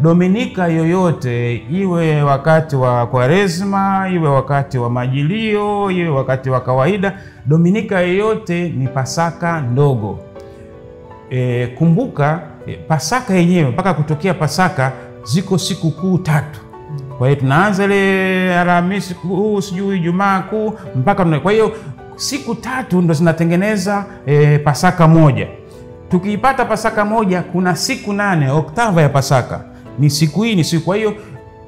Dominika yoyote, iwe wakati wa Kwaresma, iwe wakati wa Majilio, iwe wakati wa kawaida, Dominika yoyote ni Pasaka ndogo. Kumbuka Pasaka yenyewe mpaka kutokea Pasaka ziko siku kuu 3. Kwa hiyo tunaanza ile Alhamisi Kuu, sijui Ijumaa Kuu mpaka kwa hiyo siku 3 ndo zinatengeneza Pasaka moja. Tukiipata Pasaka moja, kuna siku 8, oktava ya Pasaka ni siku hii, ni siku. Kwa hiyo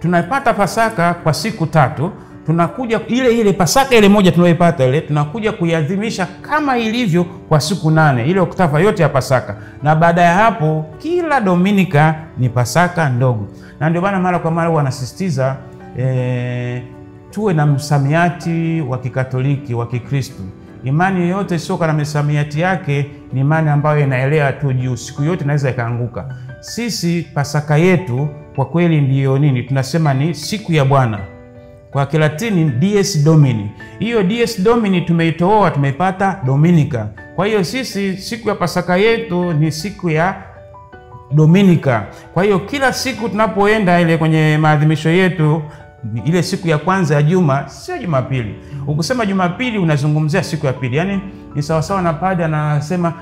tunapata Pasaka kwa siku 3, tunakuja ile Pasaka ile moja tunayoipata ile tunakuja kuiadhimisha kama ilivyo kwa siku 8, ile oktava yote ya Pasaka. Na baada ya hapo kila Dominika ni Pasaka ndogo. Na ndio maana mara kwa mara wanasisitiza tuwe na msamiati wa Kikatoliki wa Kikristo. Imani yoyote isiyokuwa na msamiati yake ni imani ambayo inaelea tu juu, siku yote inaweza ikaanguka. Sisi Pasaka yetu kwa kweli ndiyo nini? Tunasema ni siku ya Bwana. Kwa Kilatini Dies Domini. Hiyo Dies Domini tumeitoa, tumeipata Dominika. Kwa hiyo sisi siku ya Pasaka yetu ni siku ya Dominika. Kwa hiyo kila siku tunapoenda ile kwenye maadhimisho yetu, ile siku ya kwanza ya juma, sio Jumapili. Ukisema Jumapili unazungumzia siku ya pili. Yaani ni sawa sawa na padre anasema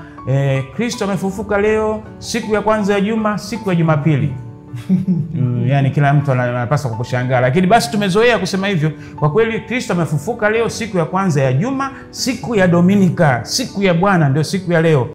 Kristo amefufuka leo, siku ya kwanza ya juma, siku ya Jumapili. Yani kila mtu anapaswa kukushangaa, lakini basi tumezoea kusema hivyo. Kwa kweli Kristo amefufuka leo, siku ya kwanza ya juma, siku ya Dominika, siku ya Bwana ndio siku ya leo.